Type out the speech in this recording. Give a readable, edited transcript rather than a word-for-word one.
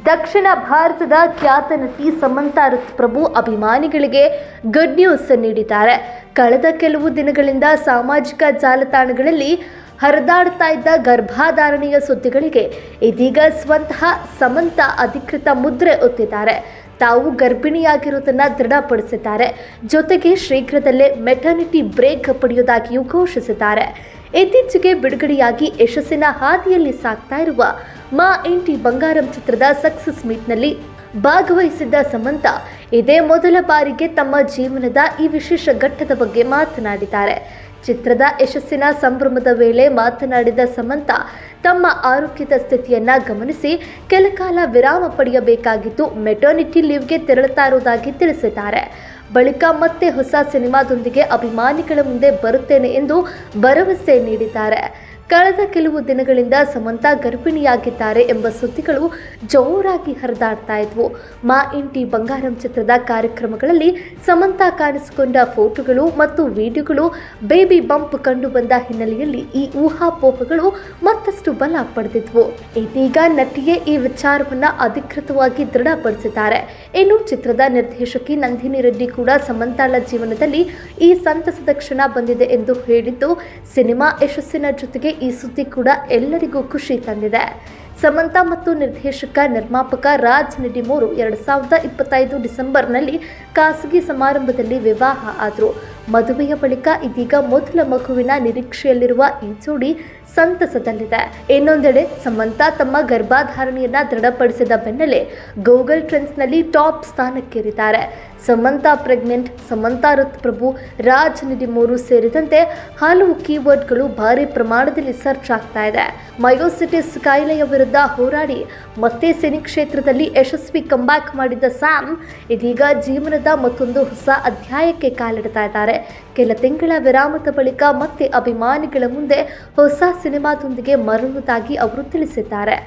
ದಕ್ಷಿಣ ಭಾರತದ ಖ್ಯಾತ ನಟಿ ಸಮಂತಾ ಋತುಪ್ರಭು ಅಭಿಮಾನಿಗಳಿಗೆ ಗುಡ್ ನ್ಯೂಸ್ ನೀಡಿದ್ದಾರೆ. ಕಳೆದ ಕೆಲವು ದಿನಗಳಿಂದ ಸಾಮಾಜಿಕ ಜಾಲತಾಣಗಳಲ್ಲಿ ಹರಿದಾಡ್ತಾ ಇದ್ದ ಗರ್ಭಧಾರಣೆಯ ಸುದ್ದಿಗಳಿಗೆ ಇದೀಗ ಸ್ವತಃ ಸಮಂತಾ ಅಧಿಕೃತ ಮುದ್ರೆ ಒತ್ತಿದ್ದಾರೆ. ತಾವು ಗರ್ಭಿಣಿಯಾಗಿರುವುದನ್ನು ದೃಢಪಡಿಸಿದ್ದಾರೆ. ಜೊತೆಗೆ ಶೀಘ್ರದಲ್ಲೇ ಮೆಟರ್ನಿಟಿ ಬ್ರೇಕ್ ಪಡೆಯುವುದಾಗಿಯೂ ಘೋಷಿಸಿದ್ದಾರೆ. ಇತ್ತೀಚೆಗೆ ಬಿಡುಗಡೆಯಾಗಿ ಯಶಸ್ಸಿನ ಹಾದಿಯಲ್ಲಿ ಸಾಗ್ತಾ ಇರುವ ಮಾ ಇಂಟಿ ಬಂಗಾರಂ ಚಿತ್ರದ ಸಕ್ಸಸ್ ಮೀಟ್ನಲ್ಲಿ ಭಾಗವಹಿಸಿದ್ದ ಸಮಂತಾ ಇದೇ ಮೊದಲ ಬಾರಿಗೆ ತಮ್ಮ ಜೀವನದ ಈ ವಿಶೇಷ ಘಟ್ಟದ ಬಗ್ಗೆ ಮಾತನಾಡಿದ್ದಾರೆ. ಚಿತ್ರದ ಯಶಸ್ಸಿನ ಸಂಭ್ರಮದ ವೇಳೆ ಮಾತನಾಡಿದ ಸಮಂತಾ ತಮ್ಮ ಆರೋಗ್ಯದ ಸ್ಥಿತಿಯನ್ನು ಗಮನಿಸಿ ಕೆಲಕಾಲ ವಿರಾಮ ಪಡೆಯಬೇಕಾಗಿದ್ದು ಮೆಟರ್ನಿಟಿ ಲೀವ್ಗೆ ತೆರಳುತ್ತಾ ಇರುವುದಾಗಿ ತಿಳಿಸಿದ್ದಾರೆ. ಬಳಿಕ ಮತ್ತೆ ಹೊಸ ಸಿನಿಮಾದೊಂದಿಗೆ ಅಭಿಮಾನಿಗಳ ಮುಂದೆ ಬರುತ್ತೇನೆ ಎಂದು ಭರವಸೆ ನೀಡಿದ್ದಾರೆ. ಕಳೆದ ಕೆಲವು ದಿನಗಳಿಂದ ಸಮಂತಾ ಗರ್ಭಿಣಿಯಾಗಿದ್ದಾರೆ ಎಂಬ ಸುದ್ದಿಗಳು ಜೋರಾಗಿ ಹರಿದಾಡ್ತಾ ಇದ್ವು. ಮಾ ಇಂಟಿ ಬಂಗಾರಂ ಚಿತ್ರದ ಕಾರ್ಯಕ್ರಮಗಳಲ್ಲಿ ಸಮಂತಾ ಕಾಣಿಸಿಕೊಂಡ ಫೋಟೋಗಳು ಮತ್ತು ವಿಡಿಯೋಗಳು ಬೇಬಿ ಬಂಪ್ ಕಂಡು ಬಂದ ಹಿನ್ನೆಲೆಯಲ್ಲಿ ಈ ಊಹಾಪೋಹಗಳು ಮತ್ತಷ್ಟು ಬಲ ಪಡೆದಿದ್ವು. ಇದೀಗ ನಟಿಯೇ ಈ ವಿಚಾರವನ್ನು ಅಧಿಕೃತವಾಗಿ ದೃಢಪಡಿಸಿದ್ದಾರೆ. ಇನ್ನು ಚಿತ್ರದ ನಿರ್ದೇಶಕಿ ನಂದಿನಿ ರೆಡ್ಡಿ ಕೂಡ ಸಮಂತಾಳ ಜೀವನದಲ್ಲಿ ಈ ಸಂತಸದ ಕ್ಷಣ ಬಂದಿದೆ ಎಂದು ಹೇಳಿದ್ದು, ಸಿನಿಮಾ ಯಶಸ್ಸಿನ ಜೊತೆಗೆ ಈ ಸುದ್ದಿ ಕೂಡ ಎಲ್ಲರಿಗೂ ಖುಷಿ ತಂದಿದೆ. ಸಮಂತಾ ಮತ್ತು ನಿರ್ದೇಶಕ ನಿರ್ಮಾಪಕ ರಾಜ್ ನಿಡಿಮೂರು 2025 ಡಿಸೆಂಬರ್ನಲ್ಲಿ ಖಾಸಗಿ ಸಮಾರಂಭದಲ್ಲಿ ವಿವಾಹ ಆದರು. ಮದುವೆಯ ಬಳಿಕ ಇದೀಗ ಮೊದಲ ಮಗುವಿನ ನಿರೀಕ್ಷೆಯಲ್ಲಿರುವ ಈ ಜೋಡಿ ಸಂತಸದಲ್ಲಿದೆ. ಇನ್ನೊಂದೆಡೆ ಸಮಂತಾ ತಮ್ಮ ಗರ್ಭಧಾರಣೆಯನ್ನ ದೃಢಪಡಿಸಿದ ಬೆನ್ನಲ್ಲೇ Google ಟ್ರೆಂಡ್ಸ್ನಲ್ಲಿ top ಸ್ಥಾನಕ್ಕೇರಿದ್ದಾರೆ. Samantha pregnant, Samantha ಋತುಪ್ರಭು, Raj ನಿಡಿಮೂರು ಸೇರಿದಂತೆ ಹಲವು ಕೀವರ್ಡ್ಗಳು ಭಾರಿ ಪ್ರಮಾಣದಲ್ಲಿ ಸರ್ಚ್ ಆಗ್ತಾ ಇದೆ. ಮಯೋಸಿಟಿಸ್ ಕಾಯಿಲೆಯ ವಿರುದ್ಧ ಹೋರಾಡಿ ಮತ್ತೆ ಸಿನಿ ಕ್ಷೇತ್ರದಲ್ಲಿ ಯಶಸ್ವಿ ಕಂಬ್ಯಾಕ್ ಮಾಡಿದ್ದ ಸ್ಯಾಮ್ ಇದೀಗ ಜೀವನದ ಮತ್ತೊಂದು ಹೊಸ ಅಧ್ಯಾಯಕ್ಕೆ ಕಾಲಿಡ್ತಾ ಇದ್ದಾರೆ. ಕೆಲ ತಿಂಗಳ ವಿರಾಮದ ಬಳಿಕ ಮತ್ತೆ ಅಭಿಮಾನಿಗಳ ಮುಂದೆ ಹೊಸ ಸಿನಿಮಾದೊಂದಿಗೆ ಮರಳುವುದಾಗಿ ಅವರು ತಿಳಿಸಿದ್ದಾರೆ.